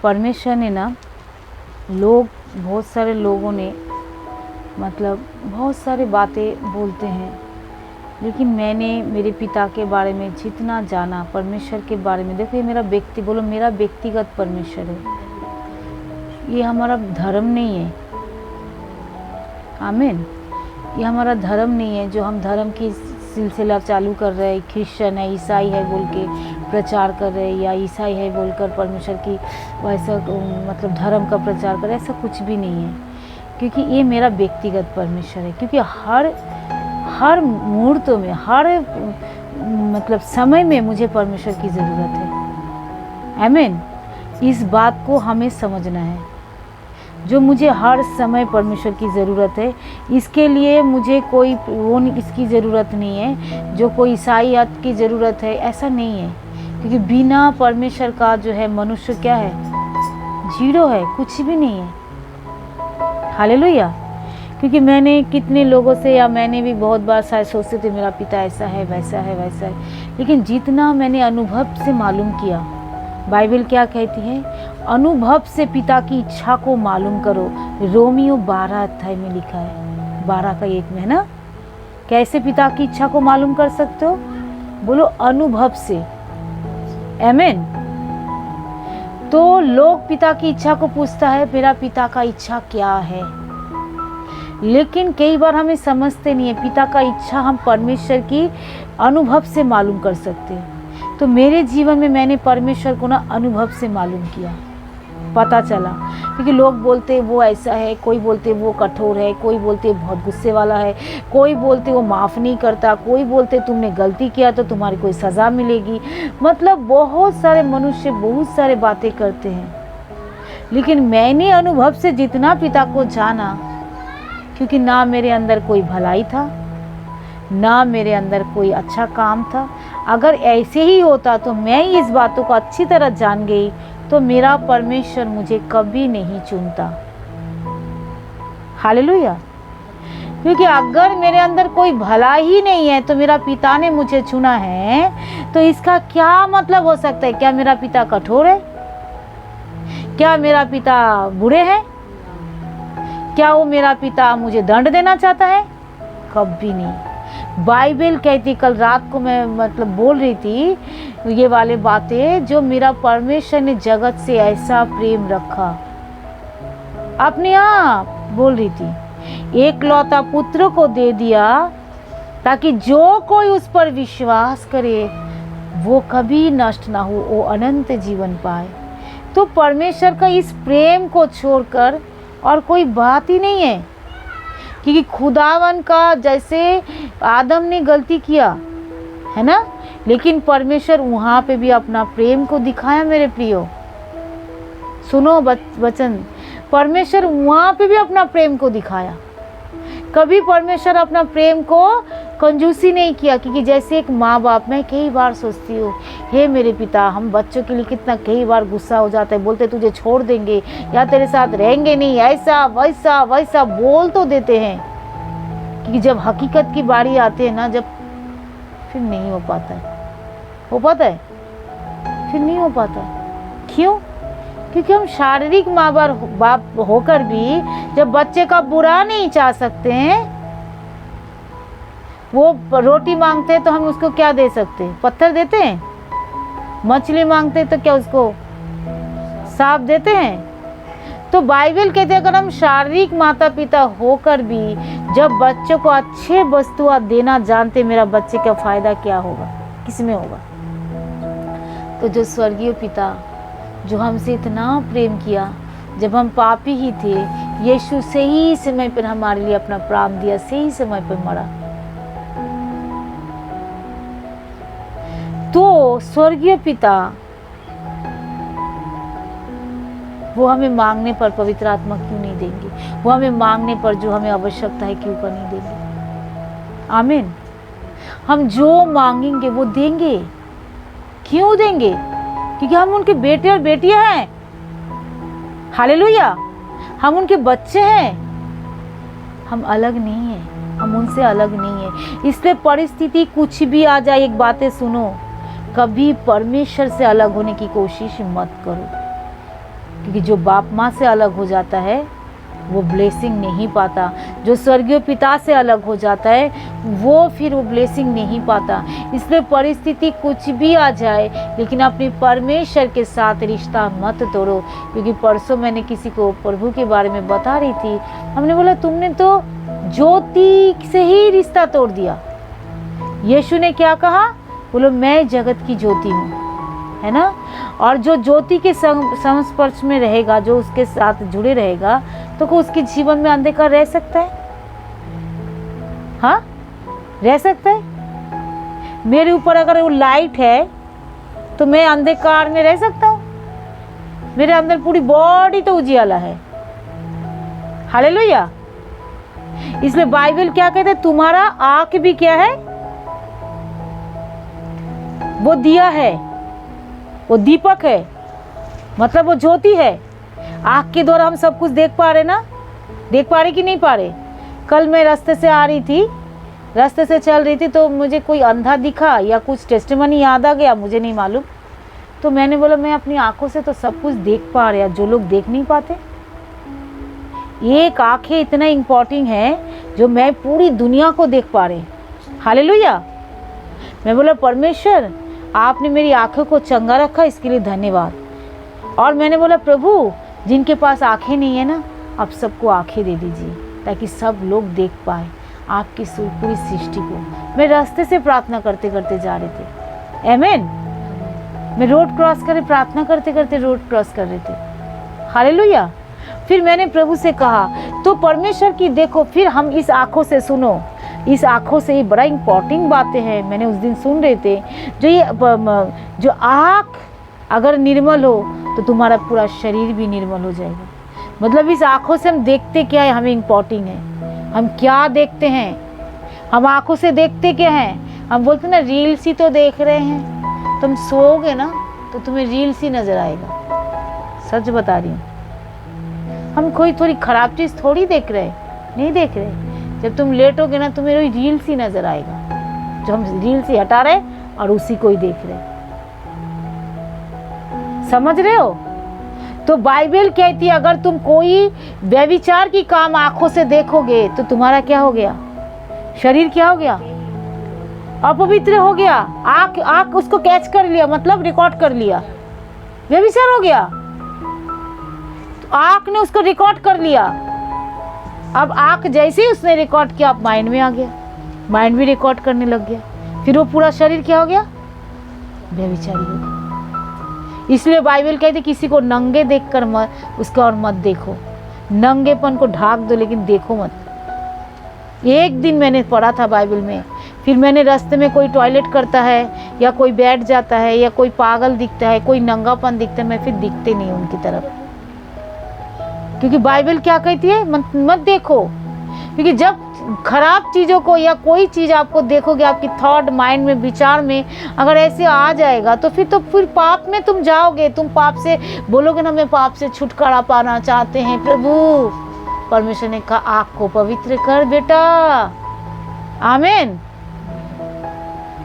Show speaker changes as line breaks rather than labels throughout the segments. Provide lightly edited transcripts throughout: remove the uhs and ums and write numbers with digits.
परमेश्वर ने ना बहुत सारे लोगों ने मतलब बहुत सारे बातें बोलते हैं, लेकिन मैंने मेरे पिता के बारे में जितना जाना, परमेश्वर के बारे में, देखो ये मेरा मेरा व्यक्तिगत परमेश्वर है, ये हमारा धर्म नहीं है। आमीन। ये हमारा धर्म नहीं है जो हम धर्म की सिलसिला चालू कर रहे हैं, क्रिश्चियन है, ईसाई है बोल के प्रचार कर रहे हैं, या ईसाई है बोलकर परमेश्वर की वैसा मतलब धर्म का प्रचार कर रहे हैं। ऐसा कुछ भी नहीं है, क्योंकि ये मेरा व्यक्तिगत परमेश्वर है। क्योंकि हर मुहूर्तों में, हर मतलब समय में मुझे परमेश्वर की ज़रूरत है। आमीन। इस बात को हमें समझना है। जो मुझे हर समय परमेश्वर की ज़रूरत है, इसके लिए मुझे कोई इसकी ज़रूरत नहीं है जो कोई ईसाईयत की ज़रूरत है, ऐसा नहीं है। क्योंकि बिना परमेश्वर का जो है मनुष्य क्या है, जीरो है, कुछ भी नहीं है। हालेलुया। क्योंकि मैंने कितने लोगों से, या मैंने भी बहुत बार शायद सोचते थे मेरा पिता ऐसा है, वैसा है, वैसा है, लेकिन जितना मैंने अनुभव से मालूम किया, बाइबल क्या कहती है, अनुभव से पिता की इच्छा को मालूम करो। रोमियो 12 अध्याय में लिखा है, 12 का 1 में है ना। कैसे पिता की इच्छा को मालूम कर सकते हो? बोलो अनुभव से। आमीन। तो लोग पिता की इच्छा को पूछता है, मेरा पिता का इच्छा क्या है, लेकिन कई बार हमें समझते नहीं है पिता का इच्छा हम परमेश्वर की अनुभव से मालूम कर सकते हैं। तो मेरे जीवन में मैंने परमेश्वर को ना अनुभव से मालूम किया, पता चला। क्योंकि लोग बोलते वो ऐसा है, कोई बोलते वो कठोर है, कोई बोलते बहुत गुस्से वाला है, कोई बोलते वो माफ़ नहीं करता, कोई बोलते तुमने गलती किया तो तुम्हारी कोई सज़ा मिलेगी। मतलब बहुत सारे मनुष्य बहुत सारे बातें करते हैं, लेकिन मैंने अनुभव से जितना पिता को जाना, क्योंकि ना मेरे अंदर कोई भलाई था, ना मेरे अंदर कोई अच्छा काम था। अगर ऐसे ही होता तो मैं इस बातों को अच्छी तरह जान गई तो मेरा परमेश्वर मुझे कभी नहीं चुनता। हालेलुया। क्योंकि अगर मेरे अंदर कोई भला ही नहीं है तो मेरा पिता ने मुझे चुना है, तो इसका क्या मतलब हो सकता है? क्या मेरा पिता कठोर है? क्या मेरा पिता बुरे हैं? क्या वो मेरा पिता मुझे दंड देना चाहता है? कभी नहीं। बाइबल कहती, कल रात को मैं मतलब बोल रही थी ये वाले बातें, जो मेरा परमेश्वर ने जगत से ऐसा प्रेम रखा, अपने आप बोल रही थी, एकलौता पुत्र को दे दिया ताकि जो कोई उस पर विश्वास करे वो कभी नष्ट ना हो, वो अनंत जीवन पाए। तो परमेश्वर का इस प्रेम को छोड़कर और कोई बात ही नहीं है। क्योंकि खुदावन का, जैसे आदम ने गलती किया है ना, लेकिन परमेश्वर वहाँ पे भी अपना प्रेम को दिखाया। मेरे प्रियो सुनो वचन, परमेश्वर वहाँ पे भी अपना प्रेम को दिखाया। कभी परमेश्वर अपना प्रेम को कंजूसी नहीं किया। क्योंकि जैसे एक माँ बाप, मैं कई बार सोचती हूँ, हे मेरे पिता, हम बच्चों के लिए कितना कई बार गुस्सा हो जाता है, बोलते तुझे छोड़ देंगे या तेरे साथ रहेंगे नहीं, ऐसा वैसा वैसा बोल तो देते हैं। क्योंकि जब हकीकत की बारी आती है ना, जब फिर नहीं हो पाता है, फिर नहीं हो पाता। क्यों? क्योंकि हम शारीरिक माँ बाप होकर भी जब बच्चे का बुरा नहीं चाह सकते हैं, वो रोटी मांगते हैं तो हम उसको क्या दे सकते हैं? पत्थर देते हैं। मछली मांगते हैं तो क्या उसको सांप देते हैं? तो बाइबल कहते हैं, अगर हम शारीरिक माता पिता होकर भी जब बच्चों को अच्छे वस्तुएं देना जानते, मेरा बच्चे का फायदा क्या होगा, किसमें होगा? तो जो स्वर्गीय पिता जो हमसे इतना प्रेम किया, जब हम पापी ही थे, यीशु सही समय पर हमारे लिए अपना प्राण दिया, सही समय पर मरा। तो स्वर्गीय पिता वो हमें मांगने पर पवित्र आत्मा क्यों नहीं देंगे? वो हमें मांगने पर जो हमें आवश्यकता है क्यों कर नहीं देंगे? आमीन। हम जो मांगेंगे वो देंगे। क्यों देंगे? क्योंकि हम उनके बेटे और बेटियां हैं। हालेलुया। हम उनके बच्चे हैं। हम अलग नहीं हैं, हम उनसे अलग नहीं है। इसलिए परिस्थिति कुछ भी आ जाए, एक बातें सुनो, कभी परमेश्वर से अलग होने की कोशिश मत करो। क्योंकि जो बाप माँ से अलग हो जाता है वो ब्लेसिंग नहीं पाता, जो स्वर्गीय पिता से अलग हो जाता है वो फिर वो ब्लेसिंग नहीं पाता। इसलिए परिस्थिति कुछ भी आ जाए, लेकिन अपने परमेश्वर के साथ रिश्ता मत तोड़ो। क्योंकि परसों मैंने किसी को प्रभु के बारे में बता रही थी, हमने बोला तुमने तो ज्योति से ही रिश्ता तोड़ दिया। यीशु ने क्या कहा? बोलो मैं जगत की ज्योति हूँ, है ना। और जो ज्योति के संस्पर्श में रहेगा, जो उसके साथ जुड़े रहेगा, तो को उसके जीवन में अंधकार रह सकता है? हाँ, रह सकता है। मेरे ऊपर अगर वो लाइट है तो मैं अंधकार में रह सकता हूँ? मेरे अंदर पूरी बॉडी तो उजियाला है। हालेलुया। इसलिए बाइबल क्या कहते हैं? तुम्हारा आँख भी क्या है? वो दिया है, वो दीपक है, मतलब वो ज्योति है। आँख के द्वारा हम सब कुछ देख पा रहे ना? देख पा रहे कि नहीं पा रहे? कल मैं रास्ते से आ रही थी, रास्ते से चल रही थी, तो मुझे कोई अंधा दिखा या कुछ टेस्टिमनी याद आ गया, मुझे नहीं मालूम। तो मैंने बोला मैं अपनी आंखों से तो सब कुछ देख पा रहे, जो लोग देख नहीं पाते। एक आंखें इतना इम्पोर्टेंट है जो मैं पूरी दुनिया को देख पा रहे। हालेलुया। मैं बोला परमेश्वर आपने मेरी आंखों को चंगा रखा, इसके लिए धन्यवाद। और मैंने बोला प्रभु जिनके पास आंखें नहीं है ना, आप सबको आंखें दे दीजिए ताकि सब लोग देख पाए आपकी पूरी सृष्टि को। मैं रास्ते से प्रार्थना करते करते जा रहे थे। आमीन। मैं रोड क्रॉस करे, प्रार्थना करते करते रोड क्रॉस कर रहे थे। हालेलुया। फिर मैंने प्रभु से कहा तो परमेश्वर की देखो, फिर हम इस आंखों से सुनो, इस आंखों से ये बड़ा इंपॉर्टेंट बातें हैं। मैंने उस दिन सुन रहे थे, जो आँख अगर निर्मल हो तो तुम्हारा पूरा शरीर भी निर्मल हो जाएगा। मतलब इस आंखों से हम देखते क्या है, हमें इम्पोर्टेंट है। हम क्या देखते हैं? हम आंखों से देखते क्या हैं? हम बोलते ना रील्स ही तो देख रहे हैं। तुम सोओगे ना तो तुम्हें रील्स ही नजर आएगा। सच बता रही हूँ। हम कोई थोड़ी खराब चीज़ थोड़ी देख रहे, नहीं देख रहे। जब तुम लेटोगे ना तुम्हें रील्स ही नजर आएगा, जो हम रील्स ही हटा रहे और उसी को ही देख रहे। समझ रहे हो? तो बाइबल कहती है अगर तुम कोई व्यभिचार की काम आंखों से देखोगे तो तुम्हारा क्या हो गया? शरीर क्या हो गया? अपवित्र हो गया। आंख उसको कैच कर लिया, मतलब रिकॉर्ड कर लिया, व्यभिचार हो गया। तो आंख ने उसको रिकॉर्ड कर लिया। अब आंख जैसे ही उसने रिकॉर्ड किया, अब माइंड में आ गया, माइंड भी रिकॉर्ड करने लग गया। फिर वो पूरा शरीर क्या हो गया? व्यभिचारी हो गया। इसलिए बाइबल कहती किसी को नंगे देखकर मत उसका और मत देखो। नंगेपन को ढाक दो लेकिन देखो मत। एक दिन मैंने पढ़ा था बाइबल में, फिर मैंने रास्ते में कोई टॉयलेट करता है या कोई बैठ जाता है या कोई पागल दिखता है, कोई नंगापन दिखता है, मैं फिर दिखते नहीं उनकी तरफ। क्योंकि बाइबल क्या कहती है? मत देखो। क्योंकि जब खराब चीज़ों को या कोई चीज़ आपको देखोगे, आपकी थॉट माइंड में, विचार में अगर ऐसे आ जाएगा तो फिर पाप में तुम जाओगे। तुम पाप से बोलोगे ना मैं पाप से छुटकारा पाना चाहते हैं प्रभु। परमेश्वर ने कहा आँख को पवित्र कर बेटा। आमीन।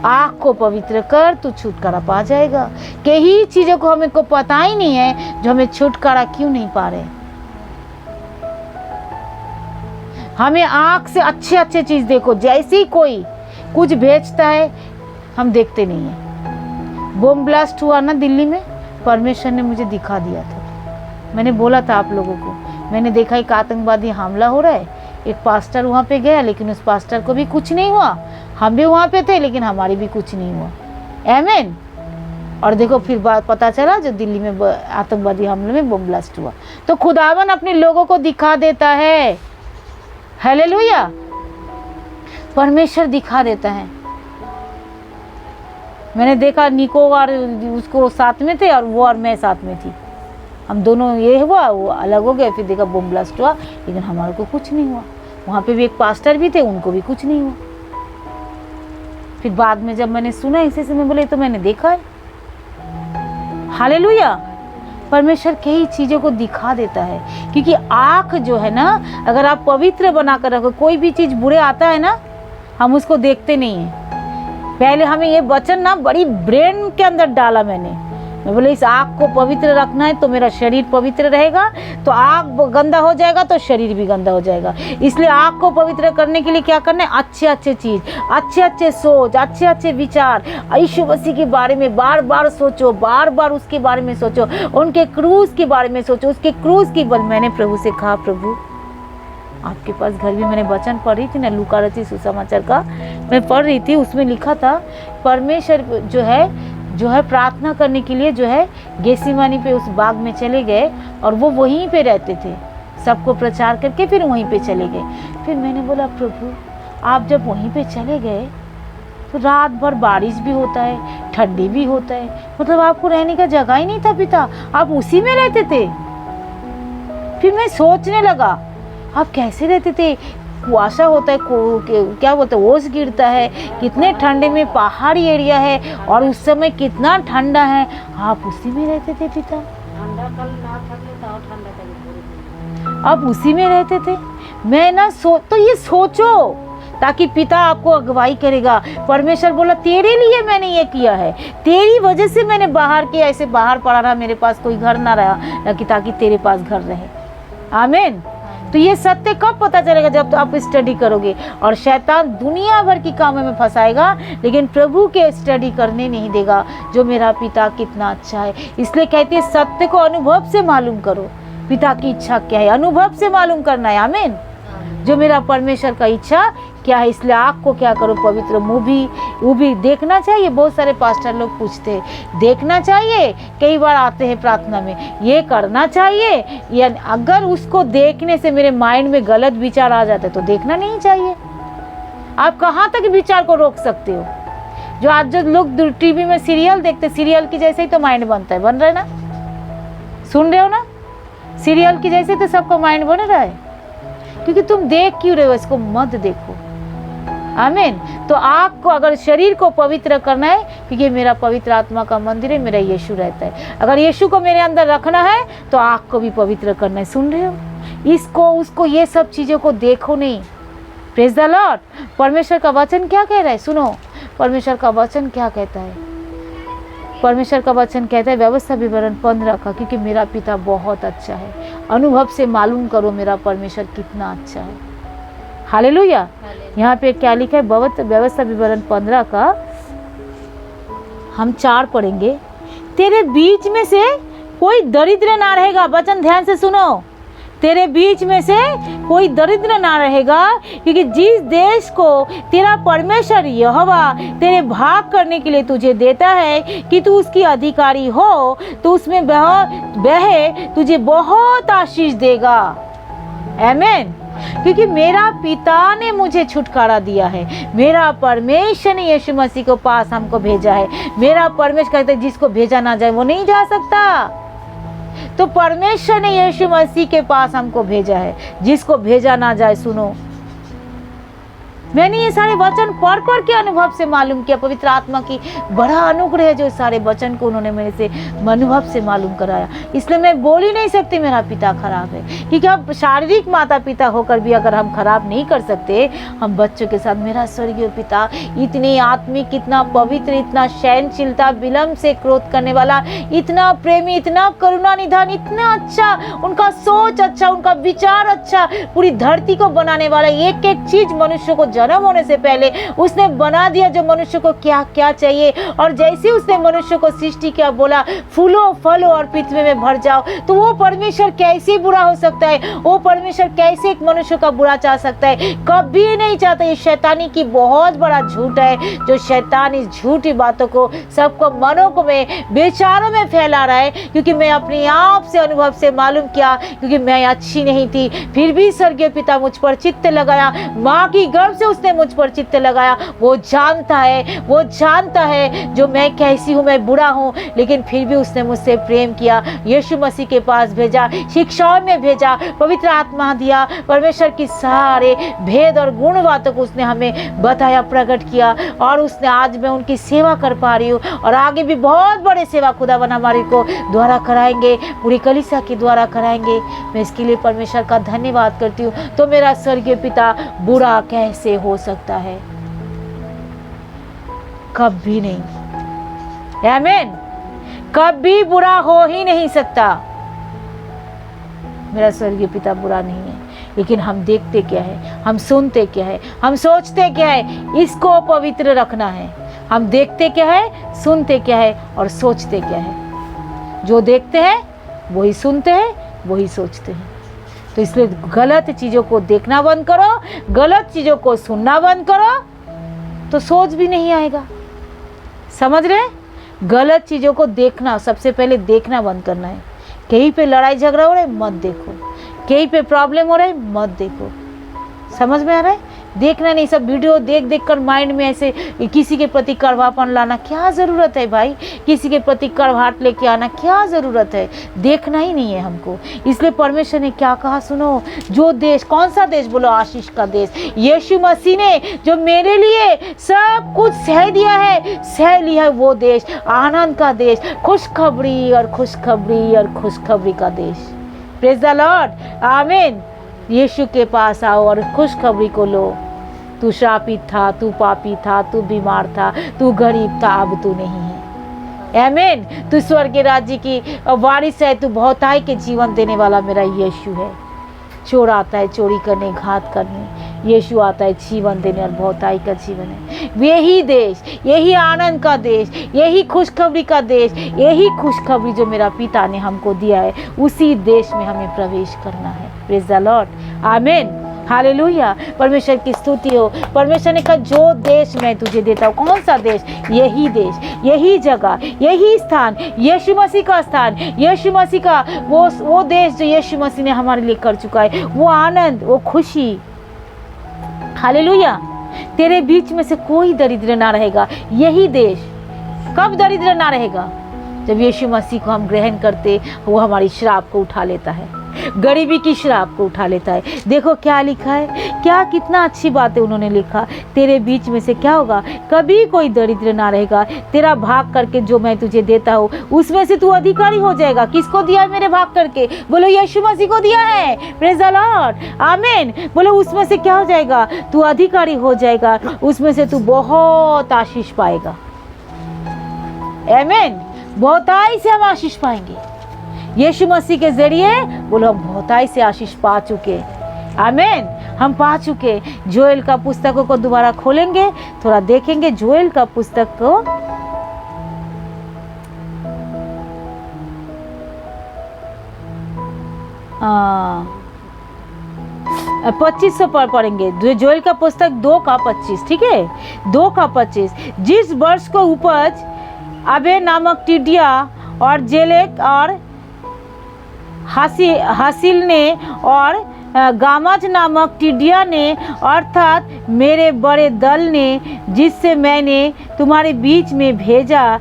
आँख को पवित्र कर, तू छुटकारा पा जाएगा। कई चीज़ों को हमें को पता ही नहीं है जो हमें छुटकारा क्यों नहीं पा रहे। हमें आँख से अच्छे अच्छे चीज़ देखो। जैसे ही कोई कुछ बेचता है हम देखते नहीं हैं। बम ब्लास्ट हुआ ना दिल्ली में, परमेश्वर ने मुझे दिखा दिया था। मैंने बोला था आप लोगों को, मैंने देखा एक आतंकवादी हमला हो रहा है। एक पास्टर वहाँ पे गया लेकिन उस पास्टर को भी कुछ नहीं हुआ। हम भी वहाँ पे थे लेकिन हमारी भी कुछ नहीं हुआ। आमीन। और देखो फिर बात पता चला जो दिल्ली में आतंकवादी हमले में बम ब्लास्ट हुआ। तो खुदावन अपने लोगों को दिखा देता है। हालेलुया। परमेश्वर दिखा देता है। मैंने देखा निको और उसको साथ में थे और वो और मैं साथ में थी। हम दोनों ये हुआ, वो अलग हो गए। फिर देखा बम ब्लास्ट हुआ लेकिन हमारे को कुछ नहीं हुआ। वहाँ पे भी एक पास्टर भी थे, उनको भी कुछ नहीं हुआ। फिर बाद में जब मैंने सुना इसी से मैं बोले तो मैंने देखा है। हालेलुया। परमेश्वर कई चीज़ों को दिखा देता है। क्योंकि आँख जो है ना, अगर आप पवित्र बना कर रखो, कोई भी चीज़ बुरे आता है ना हम उसको देखते नहीं हैं। पहले हमें ये वचन ना बड़ी ब्रेन के अंदर डाला मैंने मैं बोले इस आग को पवित्र रखना है तो मेरा शरीर पवित्र रहेगा, तो आग गंदा हो जाएगा तो शरीर भी गंदा हो जाएगा। इसलिए आग को पवित्र करने के लिए क्या करना है, अच्छे अच्छे चीज़, अच्छे अच्छे सोच, अच्छे अच्छे विचार, यीशु मसीह के बारे में बार बार सोचो, बार बार उसके बारे में सोचो, उनके क्रूस के बारे में सोचो, उसके क्रूस की बल। मैंने प्रभु से कहा, प्रभु आपके पास घर भी मैंने वचन पढ़ रही थी ना, लूका रचित सुसमाचार का मैं पढ़ रही थी, उसमें लिखा था परमेश्वर जो है प्रार्थना करने के लिए जो है गेसिमानी पे उस बाग में चले गए और वो वहीं पे रहते थे, सबको प्रचार करके फिर वहीं पे चले गए। फिर मैंने बोला प्रभु आप जब वहीं पे चले गए तो रात भर बारिश भी होता है, ठंडी भी होता है, मतलब आपको रहने का जगह ही नहीं था पिता, आप उसी में रहते थे। फिर मैं सोचने लगा आप कैसे रहते थे, कुआसा होता है, क्या बोलते हैं, ओस गिरता है, कितने ठंडे में, पहाड़ी एरिया है और उस समय कितना ठंडा है, आप उसी में रहते थे पिता, आप उसी में रहते थे। मैं ना तो ये सोचो ताकि पिता आपको अगुवाई करेगा। परमेश्वर बोला तेरे लिए मैंने ये किया है, तेरी वजह से मैंने बाहर किया, ऐसे बाहर पड़ा रहा, मेरे पास कोई घर ना रहा ताकि तेरे पास घर रहे। आमीन। तो ये सत्य कब पता चलेगा, जब तो आप स्टडी करोगे। और शैतान दुनिया भर की कामों में फंसाएगा लेकिन प्रभु के स्टडी करने नहीं देगा, जो मेरा पिता कितना अच्छा है। इसलिए कहते हैं सत्य को अनुभव से मालूम करो, पिता की इच्छा क्या है अनुभव से मालूम करना है। आमीन। जो मेरा परमेश्वर का इच्छा क्या है, इसलिए आँख को क्या करो, पवित्र मूवी देखना चाहिए। बहुत सारे पास्टर लोग पूछते हैं देखना चाहिए, कई बार आते हैं प्रार्थना में, ये करना चाहिए, या अगर उसको देखने से मेरे माइंड में गलत विचार आ जाते तो देखना नहीं चाहिए। आप कहाँ तक विचार को रोक सकते हो। जो आज जो लोग टीवी में सीरियल देखते, सीरियल की जैसे ही तो माइंड बनता है, बन रहा है ना, सुन रहे हो ना, सीरियल की जैसे तो सबका माइंड बन रहा है, क्योंकि तुम देख क्यों रहे हो, इसको मत देखो। आमीन। तो आँख को, अगर शरीर को पवित्र करना है, क्योंकि मेरा पवित्र आत्मा का मंदिर है, मेरा यीशु रहता है, अगर यीशु को मेरे अंदर रखना है तो आँख को भी पवित्र करना है। सुन रहे हो, इसको उसको ये सब चीज़ों को देखो नहीं। Praise the Lord. परमेश्वर का वचन क्या कह रहा है, सुनो परमेश्वर का वचन क्या कहता है। परमेश्वर का वचन कहता है व्यवस्था विवरण 15 का, क्योंकि मेरा पिता बहुत अच्छा है, अनुभव से मालूम करो मेरा परमेश्वर कितना अच्छा है। हालेलुया। यहाँ पे क्या लिखा है, व्यवस्था विवरण 15 का हम 4 पढ़ेंगे। तेरे बीच में से कोई दरिद्र ना रहेगा, वचन ध्यान से सुनो, तेरे बीच में से कोई दरिद्र ना रहेगा, क्योंकि जिस देश को तेरा परमेश्वर यहोवा तेरे भाग करने के लिए तुझे देता है कि तू उसकी अधिकारी हो, तो उसमें वह तुझे बहुत आशीष देगा। आमीन। क्योंकि मेरा पिता ने मुझे छुटकारा दिया है, मेरा परमेश्वर ने यीशु मसीह को पास हमको भेजा है। मेरा परमेश्वर कहते हैं जिसको भेजा ना जाए वो नहीं जा सकता, तो परमेश्वर ने यीशु मसीह के पास हमको भेजा है, जिसको भेजा ना जाए। सुनो, मैंने ये सारे वचन पढ़ के अनुभव से मालूम किया। पवित्र आत्मा की बड़ा अनुग्रह है जो सारे वचन को उन्होंने मेरे से अनुभव से मालूम कराया। इसलिए मैं बोल ही नहीं सकती मेरा पिता खराब है, क्योंकि अब शारीरिक माता पिता होकर भी अगर हम खराब नहीं कर सकते, हम बच्चों के साथ, मेरा स्वर्गीय पिता इतनी आत्मिक, इतना पवित्र, इतना सहनशीलता, विलम्ब से क्रोध करने वाला, इतना प्रेमी, इतना करुणा निधान, इतना अच्छा, उनका सोच अच्छा, उनका विचार अच्छा, पूरी धरती को बनाने वाला, एक एक चीज मनुष्य को जन्म होने से पहले उसने बना दिया, जो मनुष्य को क्या क्या चाहिए। और जैसे उसने मनुष्य को सृष्टि किया, बोला फूलो फलो और पृथ्वी में भर जाओ, तो वो परमेश्वर कैसे बुरा हो सकता है, वो परमेश्वर कैसे एक मनुष्य का बुरा चाह सकता है, कभी नहीं चाहता। ये शैतानी की बहुत बड़ा झूठ है, जो शैतान इस झूठी बातों को सबको मनों को में विचारों में फैला रहा है। क्योंकि मैं अपने आप से अनुभव से मालूम किया, क्योंकि मैं अच्छी नहीं थी, फिर भी स्वर्गीय पिता मुझ पर चित्त लगाया, माँ की गर्भ से उसने मुझ पर चित्त लगाया। वो जानता है, वो जानता है जो मैं कैसी हूँ, मैं बुरा हूँ, लेकिन फिर भी उसने मुझसे प्रेम किया, यीशु मसीह के पास भेजा, शिक्षाओं में भेजा, पवित्र आत्मा दिया, परमेश्वर की सारे भेद और गुण बातों को उसने हमें बताया, प्रकट किया, और उसने आज मैं उनकी सेवा कर पा रही हूँ। और आगे भी बहुत बड़े सेवा खुदावन हमारे को द्वारा कराएंगे, पूरी कलीसिया के द्वारा कराएंगे। मैं इसके लिए परमेश्वर का धन्यवाद करती हूँ। तो मेरा स्वर्गीय पिता बुरा कैसे हो सकता है, कभी नहीं। आमीन। कभी बुरा हो ही नहीं सकता। मेरा स्वर्गीय पिता बुरा नहीं है, लेकिन हम देखते क्या है, हम सुनते क्या है, हम सोचते क्या है, इसको पवित्र रखना है। हम देखते क्या है, सुनते क्या है और सोचते क्या है। जो देखते हैं वही सुनते हैं, वही सोचते हैं। तो इसलिए गलत चीज़ों को देखना बंद करो, गलत चीज़ों को सुनना बंद करो, तो सोच भी नहीं आएगा। समझ रहे? गलत चीज़ों को देखना, सबसे पहले देखना बंद करना है। कहीं पे लड़ाई झगड़ा हो रहा है मत देखो, कहीं पे प्रॉब्लम हो रहा है मत देखो। समझ में आ रहा है? देखना नहीं। सब वीडियो देख देख कर माइंड में ऐसे किसी के प्रति कड़वापन लाना क्या ज़रूरत है भाई? किसी के प्रति कड़वाहट लेके आना क्या ज़रूरत है? देखना ही नहीं है हमको। इसलिए परमेश्वर ने क्या कहा सुनो, जो देश, कौन सा देश बोलो? आशीष का देश। यीशु मसीह ने जो मेरे लिए सब कुछ सह दिया है, सह लिया है, वो देश, आनंद का देश, खुशखबरी और खुशखबरी और खुशखबरी का देश। प्रेज द लॉर्ड, आमीन। यीशु के पास आओ और खुशखबरी को लो। तू श्रापित था, तू पापी था, तू बीमार था, तू गरीब था, अब तू नहीं है। आमीन। तू स्वर्ग के राज्य की वारिस है, तू बहुताई के जीवन देने वाला मेरा यीशु है। चोर आता है चोरी करने, घात करने, यीशु आता है जीवन देने और बहुताई का जीवन है। यही देश, यही आनंद का देश, यही खुशखबरी का देश, यही खुशखबरी जो मेरा पिता ने हमको दिया है, उसी देश में हमें प्रवेश करना है। प्रेज द लॉर्ड, आमीन, हालेलुया। परमेश्वर की स्तुति हो। परमेश्वर ने कहा जो देश मैं तुझे देता हूँ। कौन सा देश? यही देश, यही जगह, यही स्थान, यीशु मसीह का स्थान, यीशु मसीह का वो देश जो यीशु मसीह ने हमारे लिए कर चुका है, वो आनंद, वो खुशी। हालेलुया। तेरे बीच में से कोई दरिद्र ना रहेगा। यही देश। कब दरिद्र ना रहेगा? जब यीशु मसीह को हम ग्रहण करते, वो हमारी श्राप को उठा लेता है, गरीबी की श्राप को उठा लेता है। देखो क्या लिखा है, क्या कितना अच्छी बात है उन्होंने लिखा। तेरे बीच में से क्या होगा? कभी कोई दरिद्र ना रहेगा। तेरा भाग करके जो मैं तुझे देता हूँ, उसमें से तू अधिकारी हो जाएगा। किसको दिया है मेरे भाग करके? बोलो यीशु मसीह को दिया है। प्रेज द लॉर्ड, आमीन। बोलो उसमें से क्या हो जाएगा? तू अधिकारी हो जाएगा। उसमें से तू बहुत आशीष पाएगा। आमीन। बहुताई से हम आशीष पाएंगे यीशु मसीह के जरिए। बोलो हम बहुताई से आशीष पा चुके। आमीन। हम पा चुके। जोएल का पुस्तकों को दोबारा खोलेंगे, थोड़ा देखेंगे जोएल का पुस्तक को। हाँ, 25 पढ़ेंगे। जोएल का पुस्तक 2:25, ठीक है, 2:25। जिस वर्ष को उपज अबे नामक टिड्डिया और जेलेक और हासिल ने और गामज नामक टिड्डिया ने, अर्थात मेरे बड़े दल ने, जिससे मैंने तुम्हारे बीच में भेजा,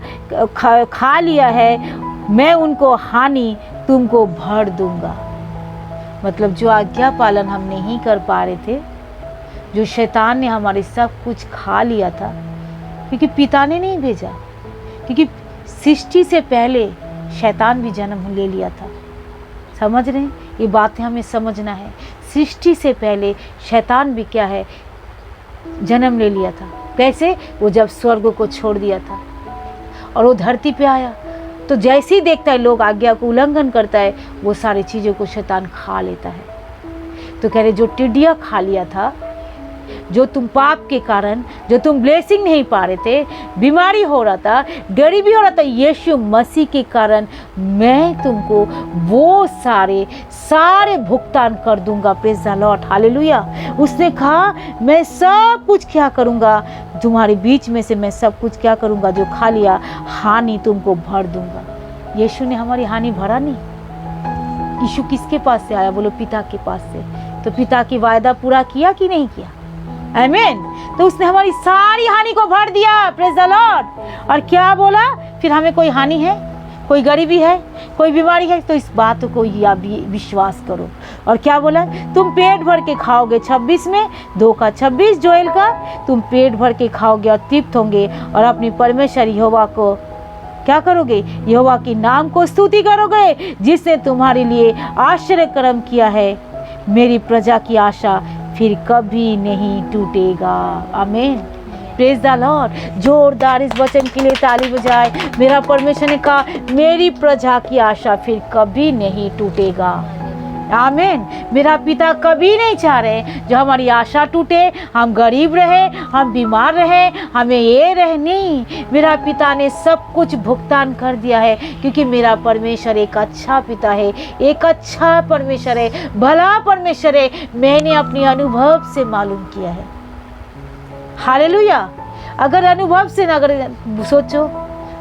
खा लिया है, मैं उनको हानि तुमको भर दूंगा। मतलब जो आज्ञा पालन हम नहीं कर पा रहे थे, जो शैतान ने हमारे सब कुछ खा लिया था, क्योंकि पिता ने नहीं भेजा, क्योंकि सृष्टि से पहले शैतान भी जन्म ले लिया था। समझ रहे हैं? ये बातें हमें समझना है। सृष्टि से पहले शैतान भी क्या है, जन्म ले लिया था। कैसे? वो जब स्वर्ग को छोड़ दिया था और वो धरती पे आया, तो जैसे ही देखता है लोग आज्ञा को उल्लंघन करता है, वो सारी चीज़ों को शैतान खा लेता है। तो कह रहे जो टिड्डिया खा लिया था, जो तुम पाप के कारण, जो तुम ब्लेसिंग नहीं पा रहे थे, बीमारी हो रहा था, गरीबी हो रहा था, यीशु मसीह के कारण मैं तुमको वो सारे भुगतान कर दूंगा। Praise the Lord, hallelujah. उसने कहा मैं सब कुछ क्या करूंगा, तुम्हारे बीच में से मैं सब कुछ क्या करूंगा, जो खा लिया, हानि तुमको भर दूंगा। यीशु ने हमारी हानि भरा नहीं। यीशु किसके पास से आया? बोलो पिता के पास से। तो पिता की वायदा पूरा किया कि नहीं किया? आमीन। तो उसने हमारी सारी हानि को भर दिया। Praise the Lord. और क्या बोला फिर? हमें कोई हानि है, कोई गरीबी है, कोई बीमारी है, तो इस बात को या भी विश्वास करो। और क्या बोला? तुम पेट भर के खाओगे। 26 में 2:26 जोएल का, तुम पेट भर के खाओगे और तृप्त होंगे और अपनी परमेश्वर यहोवा को क्या करोगे? यहोवा के नाम को स्तुति करोगे, जिसने तुम्हारे लिए आश्चर्य कर्म किया है। मेरी प्रजा की आशा फिर कभी नहीं टूटेगा। आमीन। Praise the Lord. जोरदार इस वचन के लिए ताली बजाए। मेरा परमेश्वर ने कहा मेरी प्रजा की आशा फिर कभी नहीं टूटेगा। आमीन। मेरा पिता कभी नहीं चाह रहे जो हमारी आशा टूटे, हम गरीब रहे, हम बीमार रहे, हमें ये रहे, नहीं। मेरा पिता ने सब कुछ भुगतान कर दिया है, क्योंकि मेरा परमेश्वर एक अच्छा पिता है, एक अच्छा परमेश्वर है, भला परमेश्वर है। मैंने अपने अनुभव से मालूम किया है। हालेलुया। अगर अनुभव से ना, अगर सोचो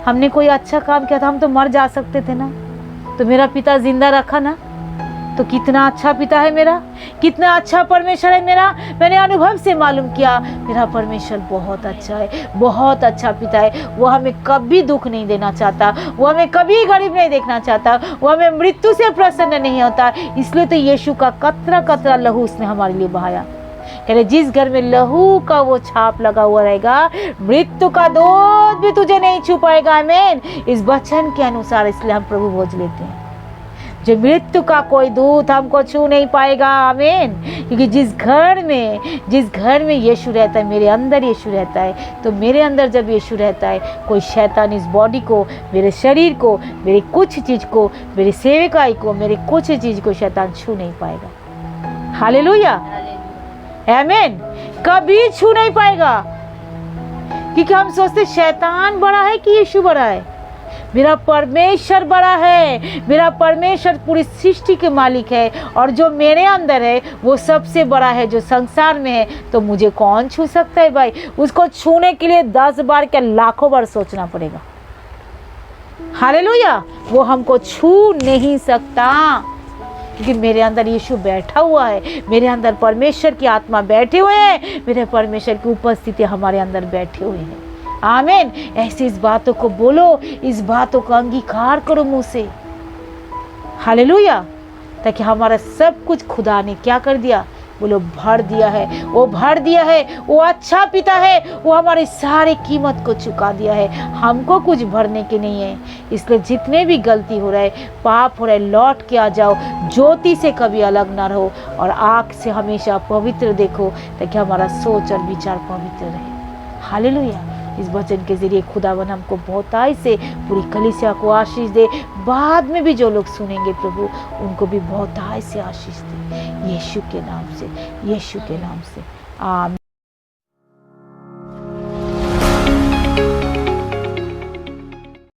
हमने कोई अच्छा काम किया था, हम तो मर जा सकते थे ना, तो मेरा पिता जिंदा रखा ना, तो कितना अच्छा पिता है मेरा, कितना अच्छा परमेश्वर है मेरा। मैंने अनुभव से मालूम किया मेरा परमेश्वर बहुत अच्छा है, बहुत अच्छा पिता है। वो हमें कभी दुख नहीं देना चाहता, वो हमें कभी गरीब नहीं देखना चाहता, वो हमें मृत्यु से प्रसन्न नहीं होता। इसलिए तो यीशु का कतरा कतरा लहू उसने हमारे लिए बहाया। कह रहे जिस घर में लहू का वो छाप लगा हुआ रहेगा, मृत्यु का दूत भी तुझे नहीं छू पाएगा। आमीन। इस वचन के अनुसार इसलिए हम प्रभु भोज लेते हैं, जो मृत्यु का कोई दूत हमको छू नहीं पाएगा। आमीन। क्योंकि जिस घर में यीशु रहता है, मेरे अंदर यीशु रहता है, तो मेरे अंदर जब यीशु रहता है, कोई शैतान इस बॉडी को, मेरे शरीर को, मेरी कुछ चीज़ को, मेरी सेविकाई को, मेरी कुछ चीज़ को शैतान छू नहीं पाएगा। हालेलुया। आमीन। कभी छू नहीं पाएगा, क्योंकि हम सोचते शैतान बड़ा है कि यीशु बड़ा है। मेरा परमेश्वर बड़ा है। मेरा परमेश्वर पूरी सृष्टि के मालिक है, और जो मेरे अंदर है वो सबसे बड़ा है जो संसार में है। तो मुझे कौन छू सकता है भाई? उसको छूने के लिए 10 बार क्या लाखों बार सोचना पड़ेगा। हालेलुया। वो हमको छू नहीं सकता, क्योंकि मेरे अंदर यीशु बैठा हुआ है, मेरे अंदर परमेश्वर की आत्मा बैठे हुए हैं, मेरे परमेश्वर की उपस्थिति हमारे अंदर बैठे हुए हैं। आमीन। ऐसी इस बातों को बोलो, इस बातों का अंगीकार करो मुंह से। हालेलुया। ताकि हमारा सब कुछ खुदा ने क्या कर दिया? बोलो भर दिया है। वो भर दिया है, वो अच्छा पिता है, वो हमारी सारी कीमत को चुका दिया है। हमको कुछ भरने के नहीं है। इसलिए जितने भी गलती हो रहा है, पाप हो रहा है, लौट के आ जाओ। ज्योति से कभी अलग ना रहो, और आँख से हमेशा पवित्र देखो, ताकि हमारा सोच और विचार पवित्र रहे। हालेलुया। इस वचन के जरिए खुदावन हमको बहुताई से पूरी कलीसिया को आशीष दे। बाद में भी जो लोग सुनेंगे प्रभु, उनको भी बहुताई से आशीष दे, यीशु के नाम से, यीशु के नाम से। आमीन।